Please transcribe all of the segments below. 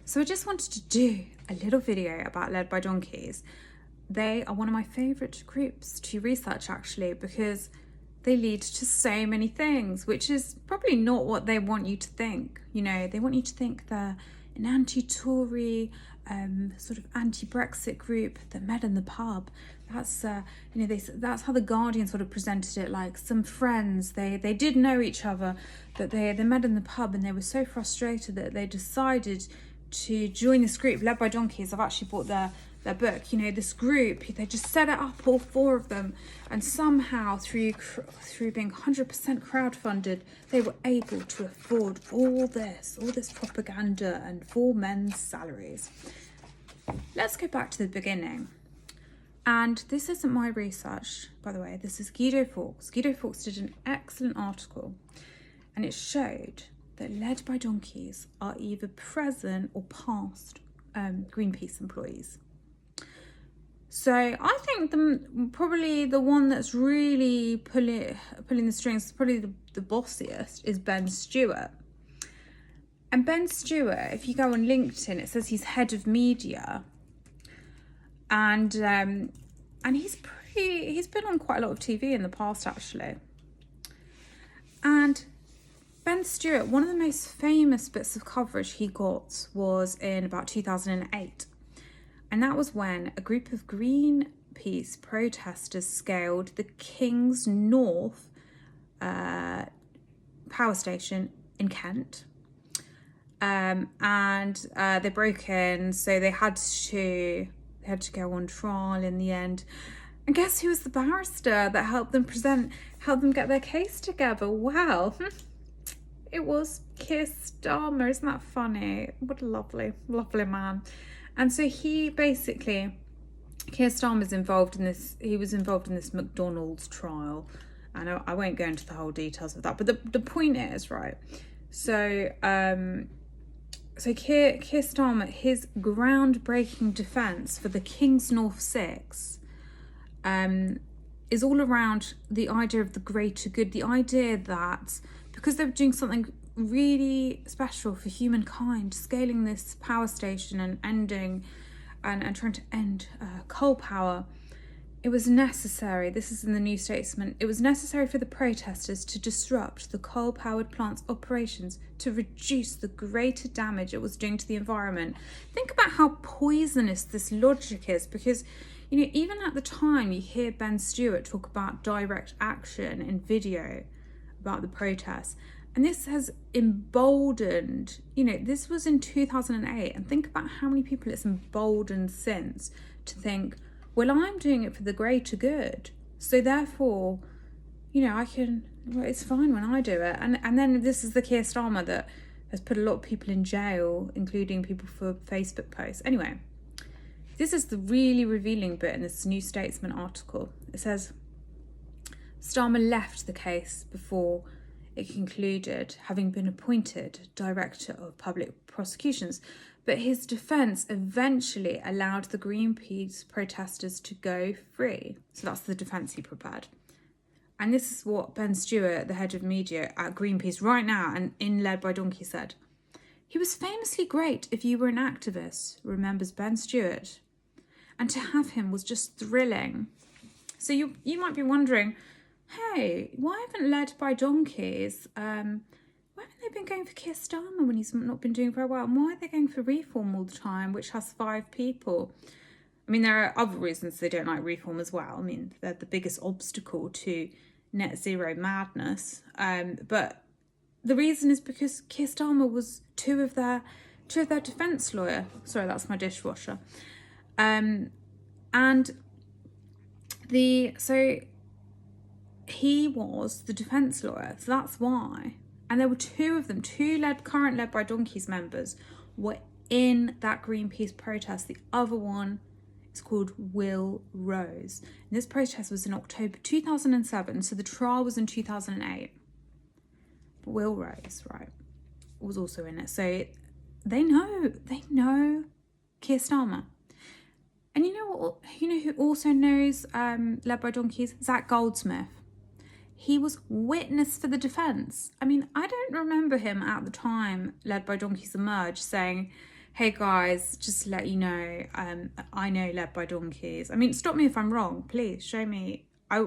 So I just wanted to do a little video about Led by Donkeys. They are one of my favourite groups to research, actually, because they lead to so many things, which is probably not what they want you to think. You know, they want you to think they're an anti-Tory, sort of anti-Brexit group that met in the pub. That's that's how the Guardian sort of presented it, like some friends. They did know each other, but they met in the pub and they were so frustrated that they decided to join this group led by donkeys. I've actually bought their book. You know, this group, they just set it up, all four of them, and somehow through being 100% crowdfunded, they were able to afford all this propaganda and 4 men's salaries. Let's go back to the beginning. And this isn't my research, by the way. This is Guido Fawkes. Guido Fawkes did an excellent article, and it showed that Led by Donkeys are either present or past Greenpeace employees. So I think probably the one that's really pulling the strings, probably the bossiest, is Ben Stewart. And Ben Stewart, if you go on LinkedIn, it says he's head of media, and he's been on quite a lot of TV in the past, actually. And Ben Stewart, one of the most famous bits of coverage he got was in about 2008. And that was when a group of Greenpeace protesters scaled the King's North power station in Kent. And they broke in, so they had to go on trial in the end. And guess who was the barrister that helped them get their case together? Wow. It was Keir Starmer. Isn't that funny? What a lovely, lovely man. And so Keir Starmer's involved in this. He was involved in this McDonald's trial. And I won't go into the whole details of that. But the point is, right, so Keir Starmer, his groundbreaking defence for the King's North 6 is all around the idea of the greater good, the idea that because they were doing something really special for humankind, scaling this power station and ending and trying to end coal power, it was necessary, this is in the New Statesman, it was necessary for the protesters to disrupt the coal-powered plant's operations to reduce the greater damage it was doing to the environment. Think about how poisonous this logic is, because, you know, even at the time you hear Ben Stewart talk about direct action in video about the protests, and this has emboldened, you know, this was in 2008, and think about how many people it's emboldened since to think, well, I'm doing it for the greater good, so therefore, you know, it's fine when I do it. And then this is the Keir Starmer that has put a lot of people in jail, including people for Facebook posts. Anyway, this is the really revealing bit in this New Statesman article. It says, Starmer left the case before it concluded, having been appointed Director of Public Prosecutions, but his defence eventually allowed the Greenpeace protesters to go free. So that's the defence he prepared. And this is what Ben Stewart, the head of media at Greenpeace right now and in Led by Donkey, said. He was famously great if you were an activist, remembers Ben Stewart. And to have him was just thrilling. So you might be wondering, hey, why haven't Led by Donkeys, why haven't they been going for Keir Starmer when he's not been doing very well? And why are they going for Reform all the time, which has 5 people? I mean, there are other reasons they don't like Reform as well. I mean, they're the biggest obstacle to net zero madness. But the reason is because Keir Starmer was two of their defence lawyer. Sorry, that's my dishwasher. So he was the defence lawyer, so that's why. And there were 2 of them, 2 current Led by Donkeys members were in that Greenpeace protest. The other one is called Will Rose. And this protest was in October 2007, so the trial was in 2008. But Will Rose, right, was also in it. So they know Keir Starmer. And you know what? You know who also knows Led by Donkeys? Zach Goldsmith. He was witness for the defence. I mean, I don't remember him at the time Led by Donkeys emerged saying, Hey guys, just to let you know, I know Led by Donkeys. I mean, stop me if I'm wrong, please show me. I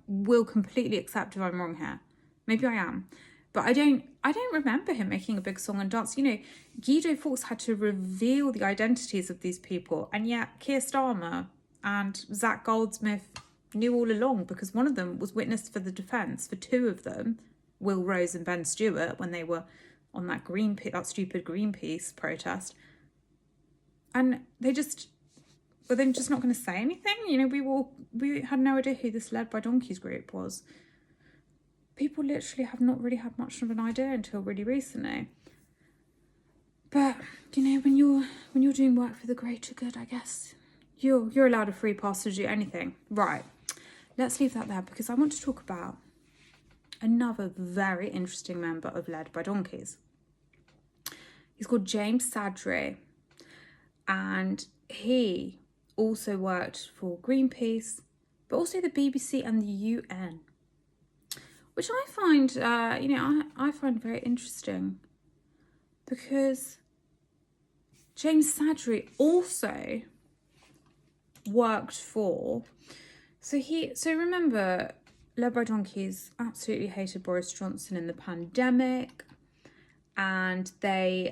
will completely accept if I'm wrong here. Maybe I am. But I don't remember him making a big song and dance. You know, Guido Fawkes had to reveal the identities of these people, and yet Keir Starmer and Zach Goldsmith knew all along, because one of them was witness for the defence for two of them, Will Rose and Ben Stewart, when they were on that stupid Greenpeace protest. And they're just not going to say anything. You know, we had no idea who this Led by Donkeys group was. People literally have not really had much of an idea until really recently. But you know, when you're doing work for the greater good, I guess you're allowed a free pass to do anything. Right. Let's leave that there, because I want to talk about another very interesting member of Led by Donkeys. He's called James Sadri, and he also worked for Greenpeace, but also the BBC and the UN, which I find, I find very interesting, because James Sadri also worked for, so remember, Led by Donkeys absolutely hated Boris Johnson in the pandemic, and they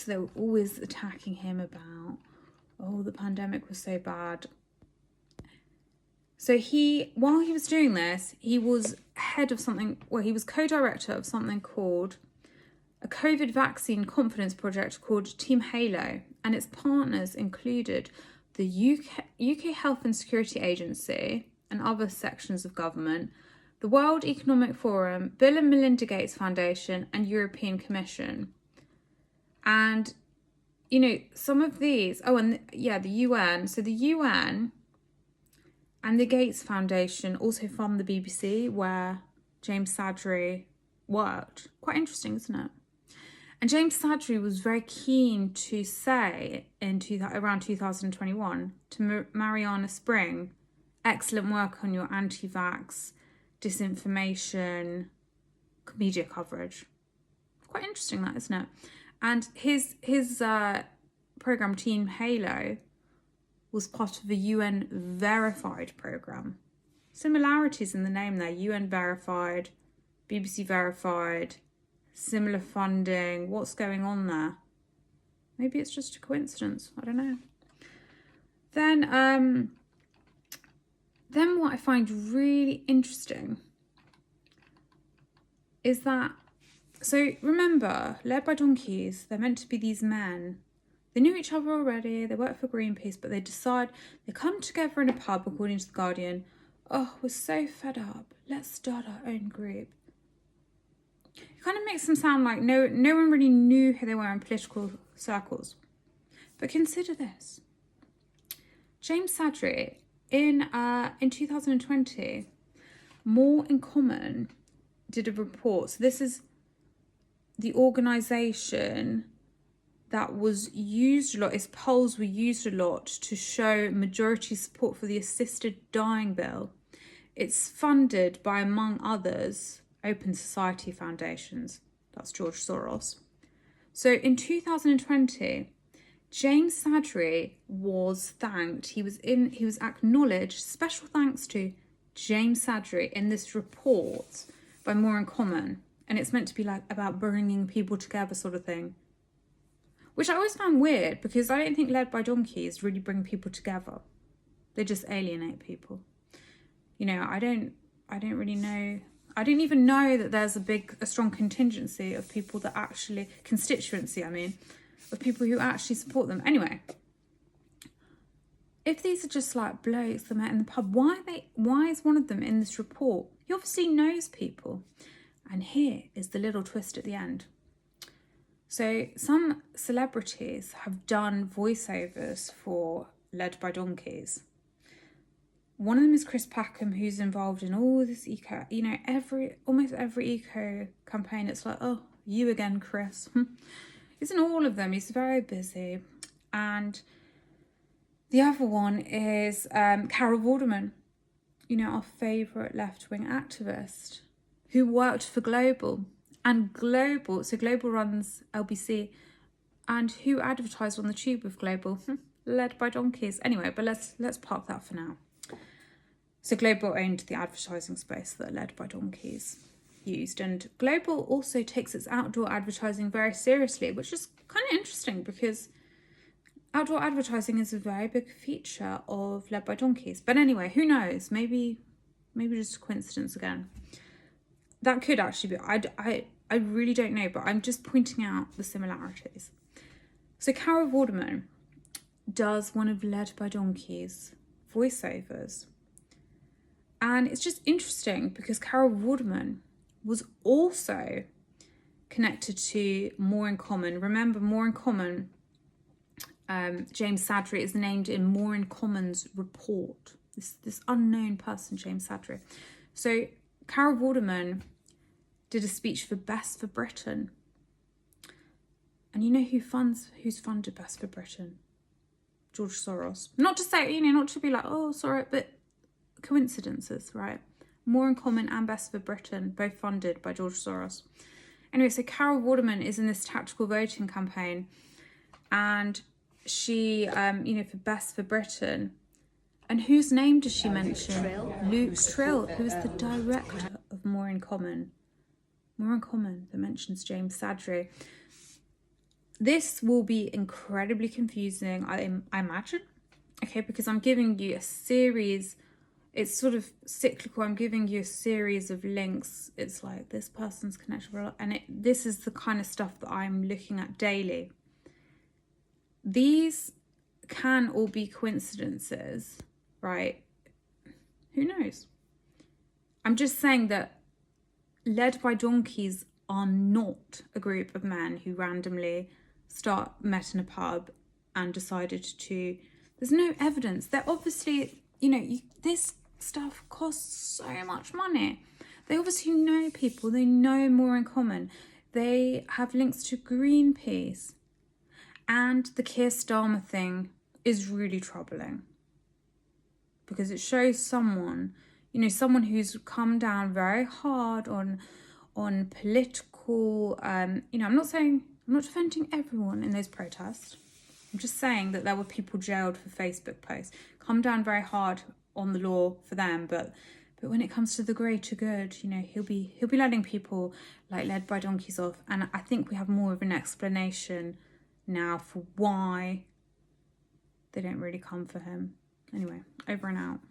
were always attacking him about, oh, the pandemic was so bad. So while he was doing this, he was head of something, he was co-director of something called a COVID vaccine confidence project called Team Halo, and its partners included the UK Health and Security Agency and other sections of government, the World Economic Forum, Bill and Melinda Gates Foundation, and European Commission. And, you know, some of these, the UN. So the UN and the Gates Foundation also fund the BBC, where James Sadri worked. Quite interesting, isn't it? And James Sadri was very keen to say around 2021 to Mariana Spring, excellent work on your anti-vax, disinformation, media coverage. Quite interesting, that, isn't it? And his program, Team Halo, was part of a UN verified program. Similarities in the name there: UN verified, BBC verified, similar funding. What's going on there? Maybe it's just a coincidence. I don't know. Then what I find really interesting is that, so remember, Led by Donkeys, they're meant to be these men. They knew each other already, they worked for Greenpeace, but they come together in a pub, according to The Guardian. Oh, we're so fed up, let's start our own group. It kind of makes them sound like no one really knew who they were in political circles. But consider this. James Sadri, in 2020, More in Common did a report. So this is the organisation that was used a lot, its polls were used a lot to show majority support for the assisted dying bill. It's funded by, among others, Open Society Foundations. That's George Soros. So in 2020, James Sadri was thanked. He was acknowledged. Special thanks to James Sadri in this report by More in Common. And it's meant to be like about bringing people together, sort of thing. Which I always found weird, because I don't think Led by Donkeys really bring people together. They just alienate people. You know, I don't really know. I didn't even know that there's a strong contingency of people that actually, of people who actually support them. Anyway, if these are just like blokes that met in the pub, why is one of them in this report? He obviously knows people. And here is the little twist at the end. So some celebrities have done voiceovers for Led by Donkeys. One of them is Chris Packham, who's involved in all this eco, almost every eco campaign. It's like, oh, you again, Chris. He's in all of them. He's very busy. And the other one is Carol Vorderman, our favourite left-wing activist, who worked for Global. And Global runs LBC, And who advertised on the tube with Global? Led by donkeys. Anyway, but let's park that for now. So Global owned the advertising space that Led by Donkeys used. And Global also takes its outdoor advertising very seriously, which is kind of interesting because outdoor advertising is a very big feature of Led by Donkeys. But anyway, who knows? Maybe just a coincidence again. That could actually be. I really don't know, but I'm just pointing out the similarities. So Carol Vorderman does one of Led by Donkeys voiceovers. And it's just interesting because Carol Vorderman was also connected to More in Common. Remember, More in Common, James Sadri is named in More in Common's report. This unknown person, James Sadri. So Carol Vorderman did a speech for Best for Britain. And you know who's funded Best for Britain? George Soros. Not to say, not to be like, oh, sorry, but coincidences, right? More in Common and Best for Britain, both funded by George Soros. Anyway, so Carol Vorderman is in this tactical voting campaign, and she, for Best for Britain, and whose name does she mention? Luke Trill, who is the director of More in Common. More in Common, that mentions James Sadri. This will be incredibly confusing, I imagine, okay, because I'm giving you a series. It's sort of cyclical. I'm giving you a series of links. It's like this person's connected, and this is the kind of stuff that I'm looking at daily. These can all be coincidences, right? Who knows? I'm just saying that Led by Donkeys are not a group of men who randomly met in a pub and decided to. There's no evidence. They're obviously, this stuff costs so much money. They obviously know people. They know More in Common. They have links to Greenpeace. And the Keir Starmer thing is really troubling because it shows someone who's come down very hard on political, I'm not defending everyone in those protests. I'm just saying that there were people jailed for Facebook posts. Come down very hard on the law for them, but when it comes to the greater good, he'll be letting people like Led by Donkeys off. And I think we have more of an explanation now for why they don't really come for him. Anyway, over and out.